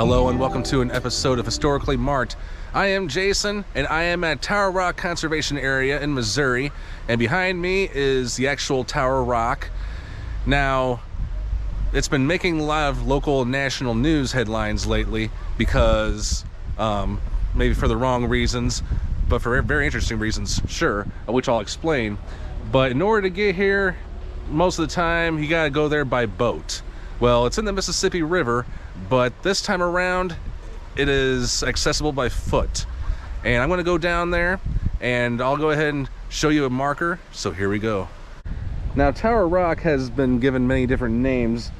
Hello and welcome to an episode of Historically Marked. I am Jason and I am at Tower Rock Conservation Area in Missouri, and behind me is the actual Tower Rock. Now, it's been making a lot of local national news headlines lately because maybe for the wrong reasons, but for very interesting reasons, sure, which I'll explain. But in order to get here, most of the time you gotta go there by boat. Well, it's in the Mississippi River, but this time around it is accessible by foot. And I'm gonna go down there and I'll go ahead and show you a marker. So here we go. Now, Tower Rock has been given many different names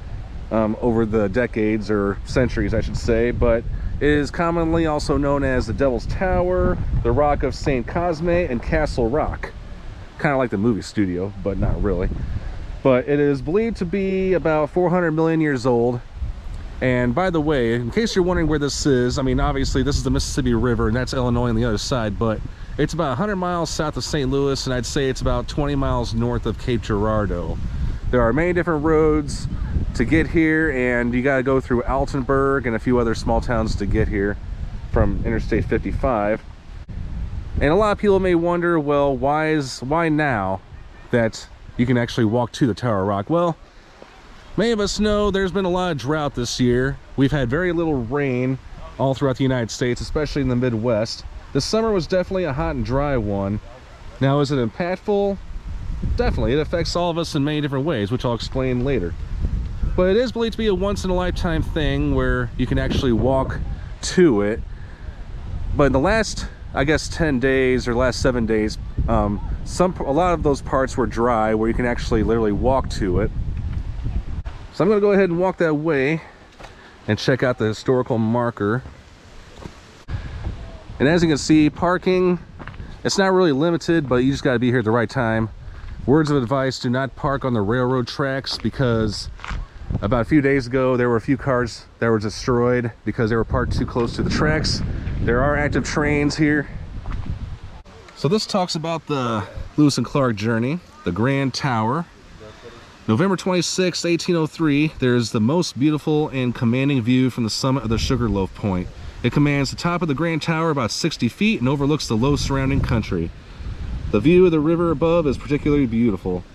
over the decades, or centuries I should say, but it is commonly also known as the Devil's Tower, the Rock of St. Cosme, and Castle Rock. Kind of like the movie studio, but not really. But it is believed to be about 400 million years old. And by the way, in case you're wondering where this is, I mean, obviously this is the Mississippi River and that's Illinois on the other side, but it's about 100 miles south of St. Louis, and I'd say it's about 20 miles north of Cape Girardeau. There are many different roads to get here, and you got to go through Altenburg and a few other small towns to get here from Interstate 55. And a lot of people may wonder, well, why now that you can actually walk to the Tower Rock? Well, many of us know there's been a lot of drought this year. We've had very little rain all throughout the United States, especially in the Midwest. This summer was definitely a hot and dry one. Now, is it impactful? Definitely. It affects all of us in many different ways, which I'll explain later. But it is believed to be a once-in-a-lifetime thing where you can actually walk to it. But in the last, I guess, 10 days or last 7 days, a lot of those parts were dry where you can actually literally walk to it. So I'm going to go ahead and walk that way and check out the historical marker. And as you can see, parking, it's not really limited, but you just got to be here at the right time. Words of advice: do not park on the railroad tracks, because about a few days ago there were a few cars that were destroyed because they were parked too close to the tracks. There are active trains here. So this talks about the Lewis and Clark journey, the Grand Tower. November 26, 1803, there's the most beautiful and commanding view from the summit of the Sugarloaf Point. It commands the top of the Grand Tower about 60 feet and overlooks the low surrounding country. The view of the river above is particularly beautiful.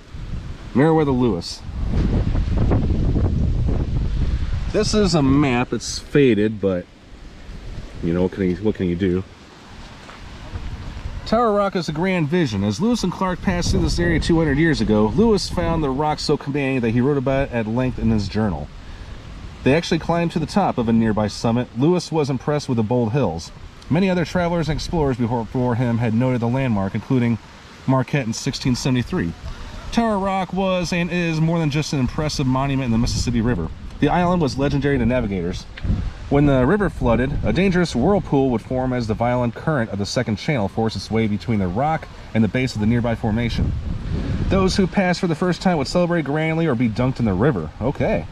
Meriwether Lewis. This is a map. It's faded, but you know, what can you do? Tower Rock is a grand vision. As Lewis and Clark passed through this area 200 years ago, Lewis found the rock so commanding that he wrote about it at length in his journal. They actually climbed to the top of a nearby summit. Lewis was impressed with the bold hills. Many other travelers and explorers before him had noted the landmark, including Marquette in 1673. Tower Rock was and is more than just an impressive monument in the Mississippi River. The island was legendary to navigators. When the river flooded, a dangerous whirlpool would form as the violent current of the second channel forced its way between the rock and the base of the nearby formation. Those who passed for the first time would celebrate grandly or be dunked in the river. Okay.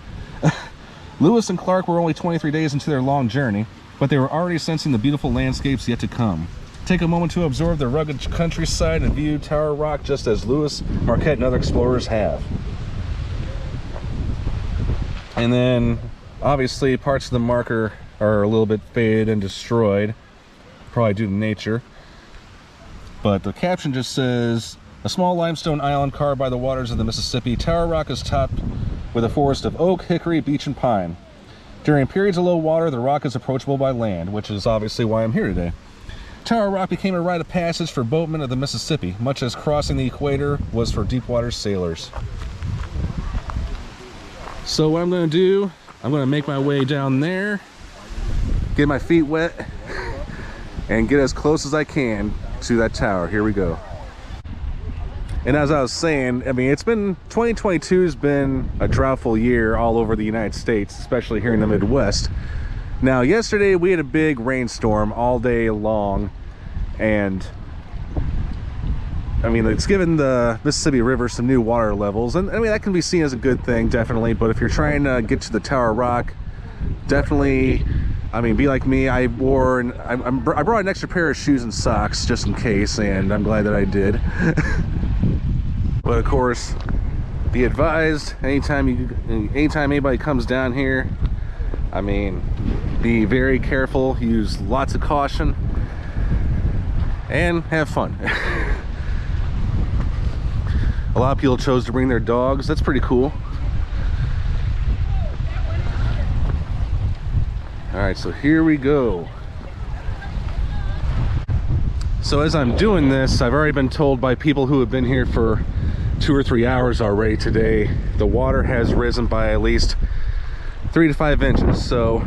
Lewis and Clark were only 23 days into their long journey, but they were already sensing the beautiful landscapes yet to come. Take a moment to absorb the rugged countryside and view Tower Rock just as Lewis, Marquette, and other explorers have. And then, obviously, parts of the marker are a little bit faded and destroyed, probably due to nature. But the caption just says, "A small limestone island carved by the waters of the Mississippi, Tower Rock is topped with a forest of oak, hickory, beech, and pine. During periods of low water, the rock is approachable by land," which is obviously why I'm here today. Tower Rock became a rite of passage for boatmen of the Mississippi, much as crossing the equator was for deep-water sailors. So what I'm going to do, I'm going to make my way down there, get my feet wet, and get as close as I can to that tower. Here we go. And as I was saying, I mean, 2022 has been a droughtful year all over the United States, especially here in the Midwest. Now, yesterday we had a big rainstorm all day long, and I mean, it's given the Mississippi River some new water levels, and I mean, that can be seen as a good thing, definitely. But if you're trying to get to the Tower Rock, definitely, I mean, be like me. I brought an extra pair of shoes and socks just in case, and I'm glad that I did. But of course, be advised, anytime anybody comes down here, I mean, Be very careful, use lots of caution, and have fun. A lot of people chose to bring their dogs. That's pretty cool. All right, so here we go. So as I'm doing this, I've already been told by people who have been here for 2 or 3 hours already today, the water has risen by at least 3 to 5 inches. So,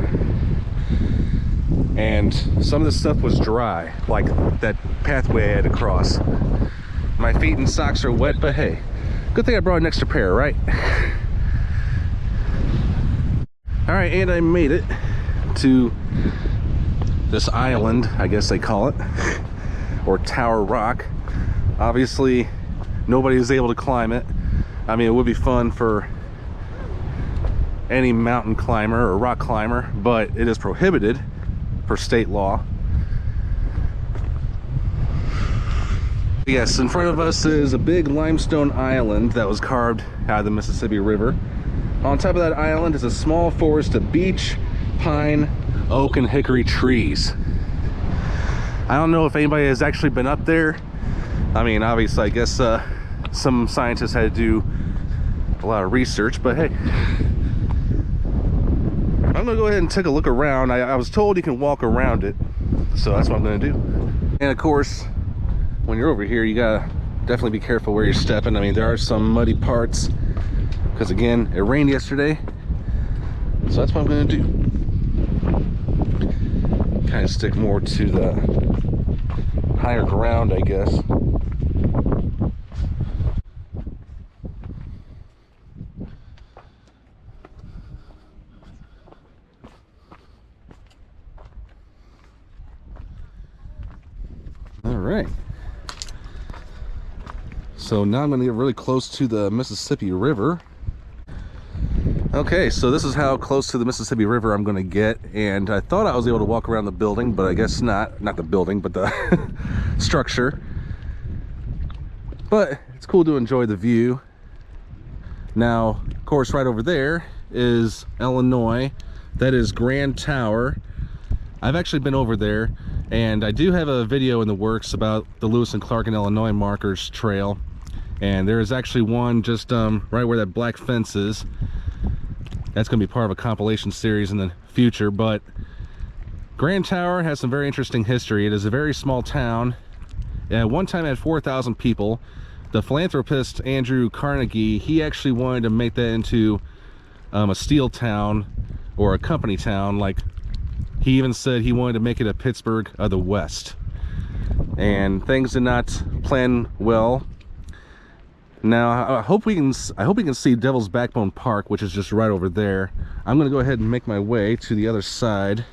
and some of the stuff was dry, like that pathway I had to cross. My feet and socks are wet, but hey, good thing I brought an extra pair, right? All right, and I made it to this island, I guess they call it, or Tower Rock. Obviously, nobody is able to climb it. I mean, it would be fun for any mountain climber or rock climber, but it is prohibited for state law. Yes, in front of us is a big limestone island that was carved out of the Mississippi River. On top of that island is a small forest of beech, pine, oak, and hickory trees. I don't know if anybody has actually been up there. I mean, obviously, I guess some scientists had to do a lot of research, but hey, I'm gonna go ahead and take a look around. I was told you can walk around it, so that's what I'm gonna do. And of course, when you're over here, you gotta definitely be careful where you're stepping. I mean, there are some muddy parts because, again, it rained yesterday, so that's what I'm gonna do. Kind of stick more to the higher ground, I guess. All right. So now I'm going to get really close to the Mississippi River. Okay, so this is how close to the Mississippi River I'm going to get, and I thought I was able to walk around the building, but I guess not. Not the building, but the structure. But it's cool to enjoy the view. Now, of course, right over there is Illinois. That is Grand Tower. I've actually been over there, and I do have a video in the works about the Lewis and Clark and Illinois Markers Trail. And there is actually one just right where that black fence is. That's going to be part of a compilation series in the future. But Grand Tower has some very interesting history. It is a very small town. At one time it had 4,000 people. The philanthropist Andrew Carnegie, he actually wanted to make that into a steel town or a company town. Like, he even said he wanted to make it a Pittsburgh of the West. And things did not plan well. Now, I hope we can see Devil's Backbone Park, which is just right over there. I'm going to go ahead and make my way to the other side.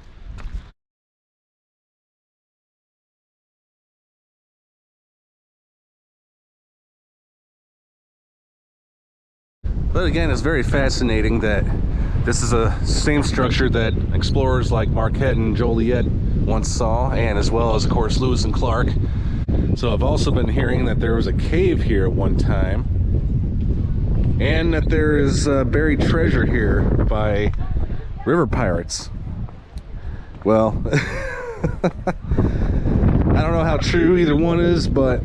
But again, it's very fascinating that this is a same structure that explorers like Marquette and Joliet once saw, and as well as, of course, Lewis and Clark. So I've also been hearing that there was a cave here at one time, and that there is buried treasure here by river pirates. Well, I don't know how true either one is, but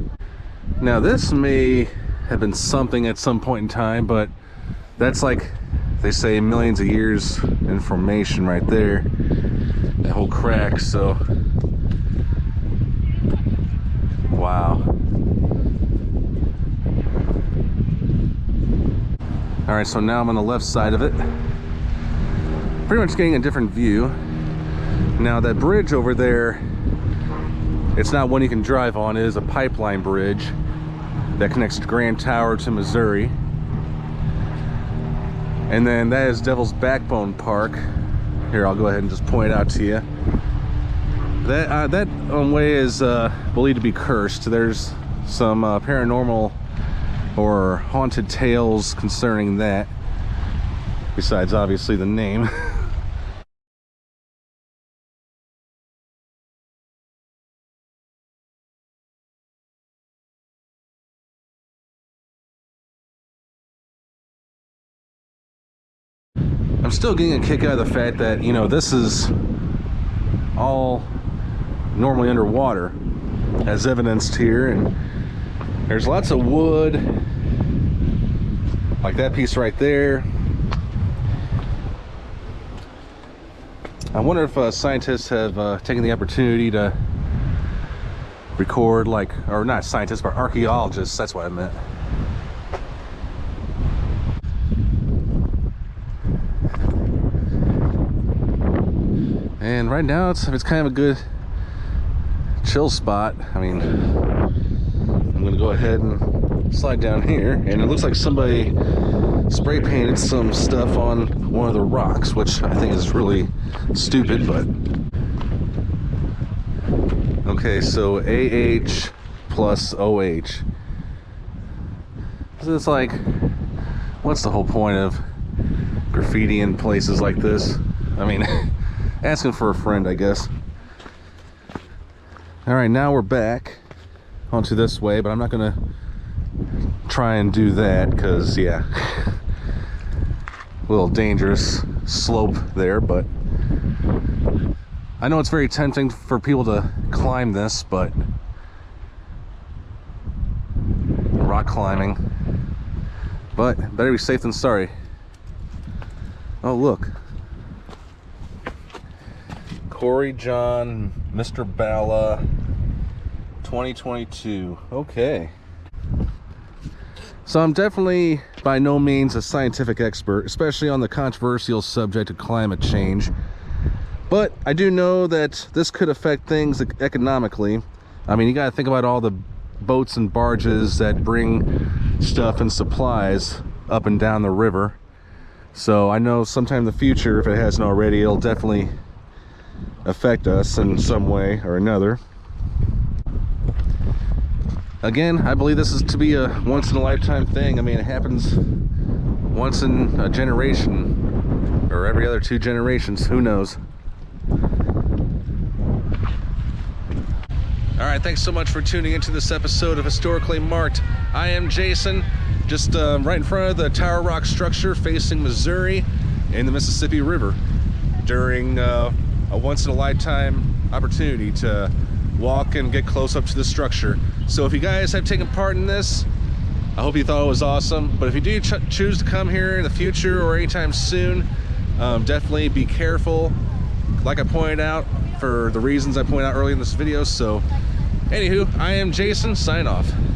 now this may have been something at some point in time, but that's, like they say, millions of years in formation right there, that whole crack. So wow. All right, so now I'm on the left side of it, pretty much getting a different view. Now that bridge over there, it's not one you can drive on. It is a pipeline bridge that connects Grand Tower to Missouri. And then that is Devil's Backbone Park. Here, I'll go ahead and just point it out to you. That way is believed to be cursed. There's some paranormal or haunted tales concerning that, besides obviously the name. I'm still getting a kick out of the fact that, you know, this is all normally underwater, as evidenced here. And there's lots of wood, like that piece right there. I wonder if scientists have taken the opportunity to record, like, or not scientists, but archaeologists, that's what I meant. And right now it's kind of a good chill spot. I mean, I'm gonna go ahead and slide down here, and it looks like somebody spray painted some stuff on one of the rocks, which I think is really stupid, but okay. So AH plus OH. So it's like, what's the whole point of graffiti in places like this? I mean, asking for a friend, I guess. All right, now we're back onto this way, but I'm not gonna try and do that because, yeah, a little dangerous slope there. But I know it's very tempting for people to climb this, but rock climbing, but better be safe than sorry. Oh, look, Corey John, Mr. Bala, 2022. Okay. So I'm definitely by no means a scientific expert, especially on the controversial subject of climate change. But I do know that this could affect things economically. I mean, you got to think about all the boats and barges that bring stuff and supplies up and down the river. So I know sometime in the future, if it hasn't already, it'll definitely affect us in some way or another. Again, I believe this is to be a once-in-a-lifetime thing. I mean, it happens once in a generation, or every other 2 generations, who knows. All right, thanks so much for tuning into this episode of Historically Marked. I am Jason, just right in front of the Tower Rock structure facing Missouri and the Mississippi River during a once-in-a-lifetime opportunity to walk and get close up to the structure. So if you guys have taken part in this, I hope you thought it was awesome. But if you do choose to come here in the future or anytime soon, definitely be careful, like I pointed out, for the reasons I pointed out earlier in this video. So anywho, I am Jason, sign off.